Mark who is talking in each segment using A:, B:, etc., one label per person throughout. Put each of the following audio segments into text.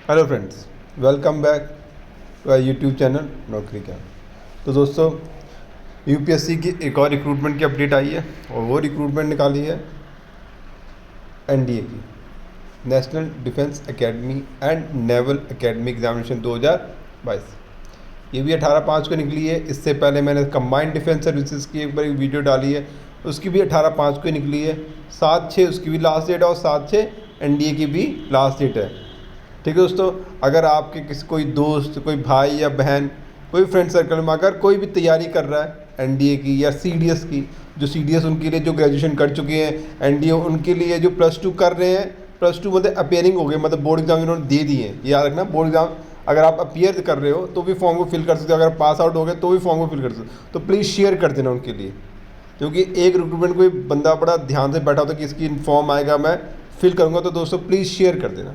A: Hello friends, welcome back to our YouTube channel नौकरी क्या। तो दोस्तों, यूपीएससी की एक और रिक्रूटमेंट की अपडेट आई है और वो रिक्रूटमेंट निकाली है एनडीए की, national defence academy and naval academy examination 2022। ये भी 18/5 को निकली है। इससे पहले मैंने कंबाइंड डिफेंस सर्विसेज की एक बार वीडियो डाली है, उसकी भी 18/5 को निकली है। 7/6 उसकी भी लास्ट डेट है और 7/6 एनडीए की भी लास्ट डेट है। ठीक है दोस्तों, अगर आपके किसी कोई दोस्त, कोई भाई या बहन, कोई फ्रेंड सर्कल में अगर कोई भी तैयारी कर रहा है एनडीए की या सीडीएस की, जो सीडीएस उनके लिए जो ग्रेजुएशन कर चुके हैं, एनडीए उनके लिए जो +2 कर रहे हैं, +2 मतलब अपेयरिंग हो गए, मतलब बोर्ड एग्जाम इन्होंने दे दिए हैं। याद रखना, बोर्ड एग्जाम अगर आप अपियर कर रहे हो तो भी फॉर्म को फिल कर सकते हो, अगर पास आउट हो गए तो भी फॉर्म को फिल कर सकते हो। तो प्लीज़ शेयर कर देना उनके लिए, क्योंकि एक रिक्रूटमेंट कोई बंदा बड़ा ध्यान से बैठा होता है कि इसकी फॉर्म आएगा, मैं फिल करूँगा। तो दोस्तों प्लीज़ शेयर कर देना।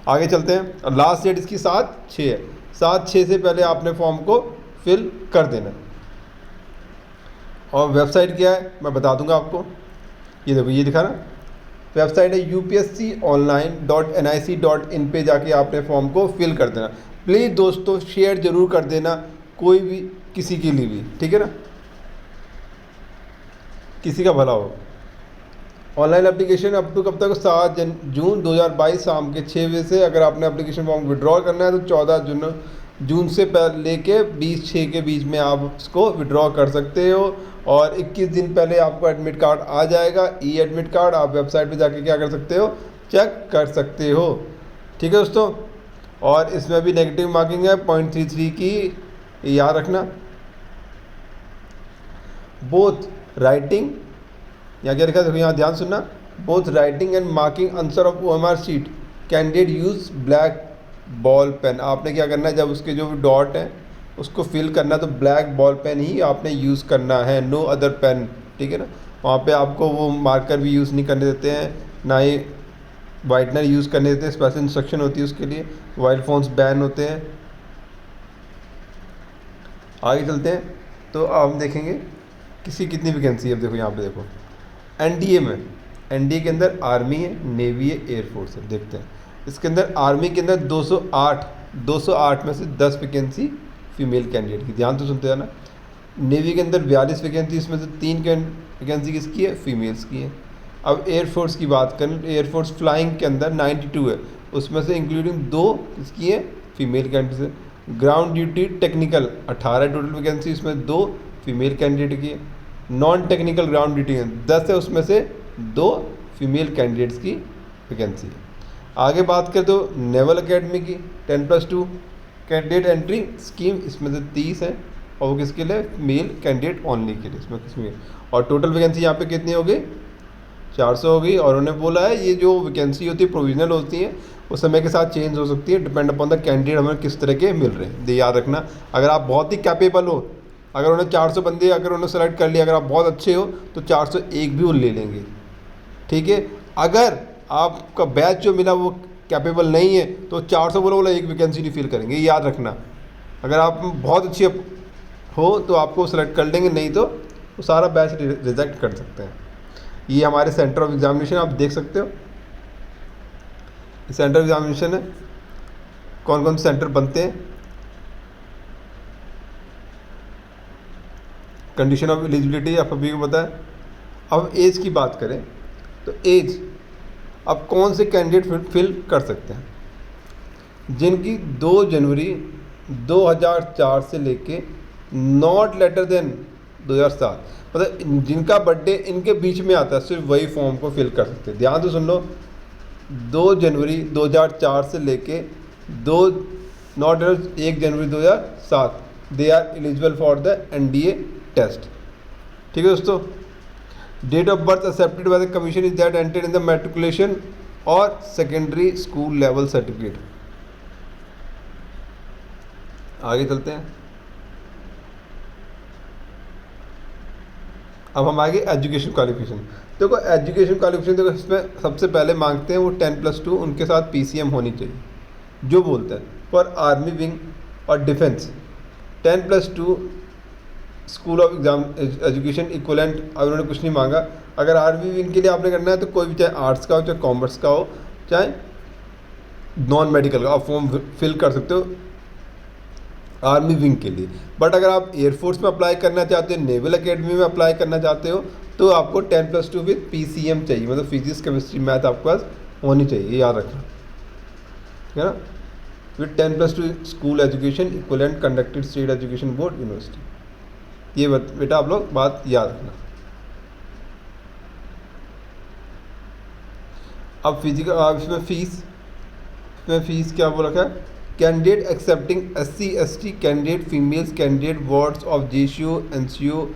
A: आगे चलते हैं। और लास्ट डेट इसकी 7/6 है। 7/6 से पहले आपने फॉर्म को फिल कर देना। और वेबसाइट क्या है मैं बता दूंगा आपको। ये देखो, ये दिखा ना, वेबसाइट है upsconline.nic.in पे जाके आपने फॉर्म को फिल कर देना। प्लीज़ दोस्तों शेयर ज़रूर कर देना, कोई भी किसी के लिए भी, ठीक है ना, किसी का भला हो। ऑनलाइन एप्लीकेशन अप टू कब तक? 7 जून 2022 शाम के 6 बजे से। अगर आपने एप्लीकेशन फॉर्म विड्रॉ करना है तो 14 जून से लेके 20/6 के बीच में आप उसको विड्रॉ कर सकते हो। और 21 दिन पहले आपको एडमिट कार्ड आ जाएगा, ई एडमिट कार्ड। आप वेबसाइट पे जाके क्या कर सकते हो, चेक कर सकते हो। ठीक है दोस्तों, और इसमें भी नेगेटिव मार्किंग है 0.33 की, याद रखना। बोथ राइटिंग, यहाँ क्या लिखा है देखो, यहाँ ध्यान सुनना। Both writing and marking answer of OMR sheet candidate use black ball pen. आपने क्या करना है, जब उसके जो डॉट हैं उसको फिल करना है तो ब्लैक बॉल पेन ही आपने यूज़ करना है, नो अदर पेन। ठीक है ना, वहाँ पे आपको वो मार्कर भी यूज़ नहीं करने देते हैं, ना ही वाइटनर यूज़ करने देते हैं। स्पेशल इंस्ट्रक्शन होती है उसके लिए। मोबाइल फ़ोन्स बैन होते हैं। आगे चलते हैं। तो अब हम देखेंगे किसी कितनी वैकेंसी है। अब देखो यहाँ पे देखो, एनडीए में, एनडीए के अंदर आर्मी है, नेवी है, एयरफोर्स है। देखते हैं इसके अंदर। आर्मी के अंदर 208 में से 10 वैकेंसी फीमेल कैंडिडेट की, ध्यान तो सुनते जाना। नेवी के अंदर 42 वैकेंसी, इसमें से 3 वैकेंसी किसकी है, फीमेल्स की है। अब एयरफोर्स की बात करें, एयरफोर्स फ्लाइंग के अंदर 92 है, उसमें से इंक्लूडिंग 2 किसकी है, फीमेल कैंडिडेट है। Ground duty technical 18 total vacancy, इसमें 2 फीमेल कैंडिडेट की है। नॉन टेक्निकल ग्राउंड ड्यूटी है 10 है, उसमें से 2 फीमेल कैंडिडेट्स की वैकेंसी है। आगे बात करें तो नेवल एकेडमी की 10+2 कैंडिडेट एंट्री स्कीम, इसमें से 30 है और वो किसके लिए, मेल कैंडिडेट ओनली के लिए, इसमें किसमें। और टोटल वैकेंसी यहाँ पे कितनी होगी, 400 होगी। और उन्होंने बोला है ये जो वैकेंसी होती है प्रोविजनल होती है, वो समय के साथ चेंज हो सकती है, डिपेंड अपॉन द कैंडिडेट हमें किस तरह के मिल रहे हैं। ये याद रखना। अगर आप बहुत ही कैपेबल हो, अगर उन्हें 400 बंदे अगर उन्होंने सेलेक्ट कर लिया, अगर आप बहुत अच्छे हो तो 401 भी वो ले लेंगे। ठीक है, अगर आपका बैच जो मिला वो कैपेबल नहीं है तो 400 बोला एक वैकेंसी नहीं फिल करेंगे, ये याद रखना। अगर आप बहुत अच्छे हो तो आपको सेलेक्ट कर लेंगे, नहीं तो वो सारा बैच रिजेक्ट कर सकते हैं। ये हमारे सेंटर ऑफ एग्जामिनेशन आप देख सकते हो, सेंटर ऑफ एग्जामिनेशन है, कौन कौन से सेंटर बनते हैं, कंडीशन ऑफ एलिजिबिलिटी आप अभी को पता है। अब एज की बात करें तो एज, अब कौन से कैंडिडेट फिल कर सकते हैं, जिनकी 2 जनवरी 2004 से लेके नॉट लेटर देन 2007, मतलब जिनका बर्थडे इनके बीच में आता है, सिर्फ वही फॉर्म को फिल कर सकते हैं। ध्यान से सुन लो, 2 जनवरी 2004 से लेके 1 जनवरी 2007 they are eligible for the NDA test. ठीक है दोस्तों। Date of birth accepted by the commission is that entered in the matriculation और सेकेंडरी स्कूल लेवल सर्टिफिकेट। आगे चलते हैं। अब हम आगे एजुकेशन क्वालिफिकेशन। देखो एजुकेशन क्वालिफिकेशन, देखो इसमें सबसे पहले मांगते हैं वो 10+2, उनके साथ पीसीएम होनी चाहिए, जो बोलते हैं फॉर आर्मी विंग और defence 10+2 school of exam education equivalent. अब उन्होंने कुछ नहीं मांगा। अगर आर्मी विंग के लिए आपने करना है तो कोई भी, चाहे आर्ट्स का हो, चाहे कॉमर्स का हो, चाहे नॉन मेडिकल का आप फॉर्म फिल कर सकते हो आर्मी विंग के लिए। बट अगर आप एयरफोर्स में अप्लाई करना चाहते हो, नेवल एकेडमी में अप्लाई करना चाहते हो, तो आपको 10+2 विद PCM चाहिए, मतलब फिजिक्स केमिस्ट्री मैथ आपके पास होनी चाहिए, ये याद रखना, ठीक है ना। With 10+2 school education equivalent conducted state education board university, ये बेटा आप लोग बात याद रखना। अब फिजिकल इसमें फीस क्या बोल रखा है, candidate excepting SC ST candidate females candidate wards of JCO NCO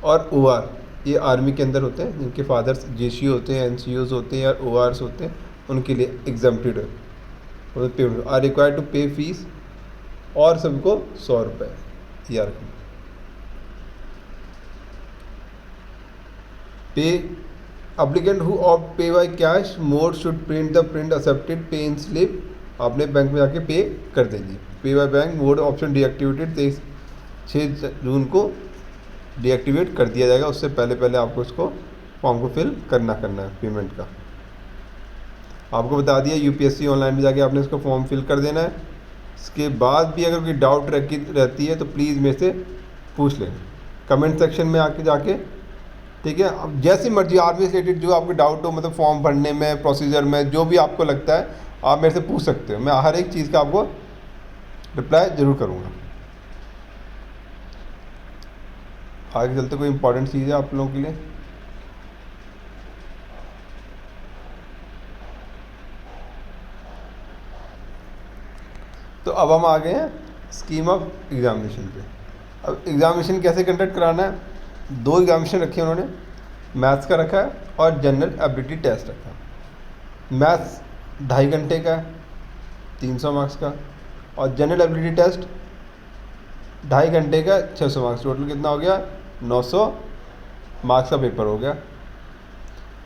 A: और OR, ये आर्मी के अंदर होते हैं जिनके फादर्स JCO होते हैं, NCOs होते हैं या ORs होते हैं, उनके लिए एग्जाम्प्टेड है, आर रिक्वायर्ड टू पे फीस, और सबको 100 रुपये यार। पे एप्लीकेंट हु ऑप्ट पे by cash mode should print the print accepted पे इन स्लिप, आपने बैंक में जाके पे कर देंगे। पे by bank mode option deactivated 6 जून को डीएक्टिवेट कर दिया जाएगा, उससे पहले आपको इसको फॉर्म को फिल करना है पेमेंट का। आपको बता दिया UPSC ऑनलाइन में जाके आपने इसको फॉर्म फिल कर देना है। इसके बाद भी अगर कोई डाउट रहती है तो प्लीज़ मेरे से पूछ लें कमेंट सेक्शन में आके जाके, ठीक है। अब जैसी मर्जी आर्मी से रिलेटेड जो आपको डाउट हो, मतलब फॉर्म भरने में, प्रोसीजर में, जो भी आपको लगता है आप मेरे से पूछ सकते हो, मैं हर एक चीज़ का आपको रिप्लाई ज़रूर करूँगा। आगे चलते कोई इंपॉर्टेंट चीज़ है आप लोगों के लिए, तो अब हम आ गए हैं स्कीम ऑफ एग्जामिनेशन पे। अब एग्जामिनेशन कैसे कंडक्ट कराना है, 2 एग्जामिनेशन रखे हैं उन्होंने, मैथ्स का रखा है और जनरल एबिलिटी टेस्ट रखा है। मैथ्स 2.5 घंटे का है, 300 मार्क्स का, और जनरल एबिलिटी टेस्ट 2.5 घंटे का, 600 मार्क्स, टोटल कितना हो गया, 900 मार्क्स का पेपर हो गया।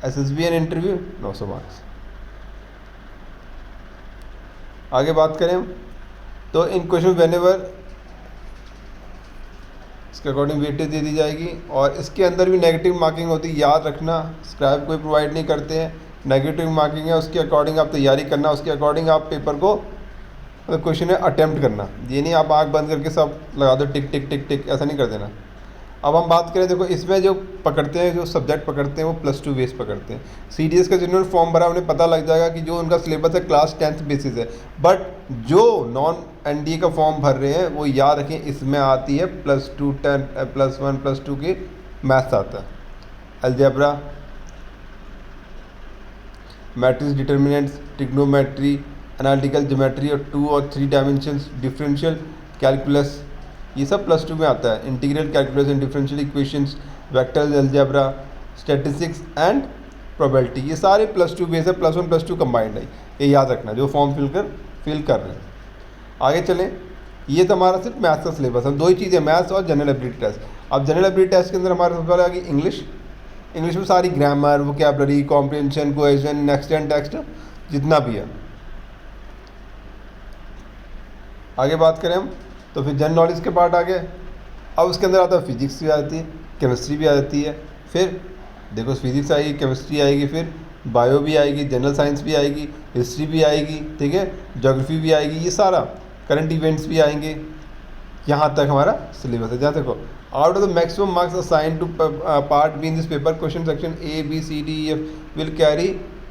A: SSBN interview 900 marks. आगे बात करें हम, तो इन क्वेश्चन वेनेवर इसके अकॉर्डिंग वेटेज दे दी जाएगी, और इसके अंदर भी नेगेटिव मार्किंग होती है, याद रखना। स्क्राइब कोई प्रोवाइड नहीं करते हैं, नेगेटिव मार्किंग है, उसके अकॉर्डिंग आप तैयारी करना, उसके अकॉर्डिंग आप पेपर को, मतलब क्वेश्चन है अटेम्प्ट करना, ये नहीं आप आँख बंद करके सब लगा दो टिक टिक टिक टिक, ऐसा नहीं कर देना। अब हम बात करें, देखो इसमें जो पकड़ते हैं, जो सब्जेक्ट पकड़ते हैं वो +2 बेस पकड़ते हैं। CDS का जिन्होंने फॉर्म भरा उन्हें पता लग जाएगा कि जो उनका सिलेबस है क्लास 10th बेसिस है, बट जो नॉन NDA का फॉर्म भर रहे हैं वो याद रखें, इसमें आती है +2 10 +1 +2 के मैथ्स आता है, algebra, matrix determinants, trigonometry, analytical geometry और 2 और 3 डायमेंशंस, डिफरेंशियल कैलकुलस, ये सब +2 में आता है। Integral calculus and differential equations, vector algebra, statistics and probability, ये सारे +2 बेस है, +1 +2 कंबाइंड है, ये याद रखना जो फॉर्म फिल कर रहे हैं। आगे चलें, ये तो हमारा सिर्फ मैथ्स का सिलेबस है, 2 ही चीज़ें, मैथ्स और जनरल एबिलिटी टेस्ट। अब जनरल एबिलिटी टेस्ट के अंदर हमारे सबसे पहले आ गई इंग्लिश में सारी grammar, vocabulary, comprehension, cohesion, next and text, जितना भी है। आगे बात करें हम, तो फिर जनरल नॉलेज के पार्ट आ गए। अब उसके अंदर आता है फिजिक्स भी आती है, केमिस्ट्री भी आ जाती है, फिर देखो फिजिक्स आएगी, केमिस्ट्री आएगी, फिर बायो भी आएगी, जनरल साइंस भी आएगी, हिस्ट्री भी आएगी, ठीक है, ज्योग्राफी भी आएगी, ये सारा करंट इवेंट्स भी आएंगे। यहाँ तक हमारा सिलेबस है। जहाँ देखो, out of the maximum marks assign to part B in this paper, question section A B C D E F will carry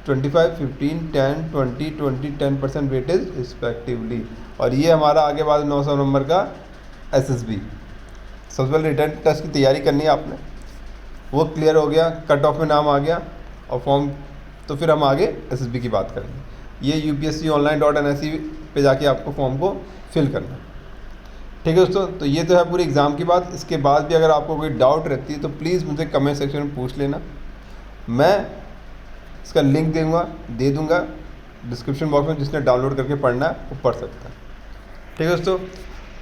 A: 25 15 10 20 20 10% weightage respectively. और ये हमारा आगे बाद 900 नंबर का SSB, सबसे पहले रिटर्न टेस्ट की तैयारी करनी है आपने, वो क्लियर हो गया, कट ऑफ में नाम आ गया और फॉर्म, तो फिर हम आगे SSB की बात करेंगे। ये upsconline.nic पे जाके आपको फॉर्म को फिल करना है, ठीक है दोस्तों। तो ये तो है पूरी एग्ज़ाम की बात। इसके बाद भी अगर आपको कोई डाउट रहती है तो प्लीज़ मुझे कमेंट सेक्शन में पूछ लेना, मैं इसका लिंक दे दूँगा डिस्क्रिप्शन बॉक्स में, जिसने डाउनलोड करके पढ़ना है वो पढ़ सकता है, ठीक है दोस्तों।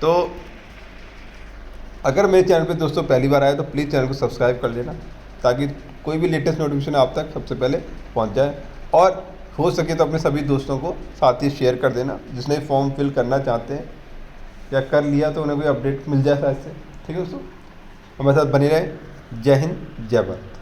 A: तो अगर मेरे चैनल पे दोस्तों पहली बार आए तो प्लीज़ चैनल को सब्सक्राइब कर लेना, ताकि कोई भी लेटेस्ट नोटिफिकेशन आप तक सबसे पहले पहुंच जाए, और हो सके तो अपने सभी दोस्तों को साथ ही शेयर कर देना, जिसने फॉर्म फिल करना चाहते हैं या कर लिया तो उन्हें कोई अपडेट मिल जाए साथ से, ठीक है दोस्तों। हमारे साथ बने रहें। जय हिंद, जय भारत।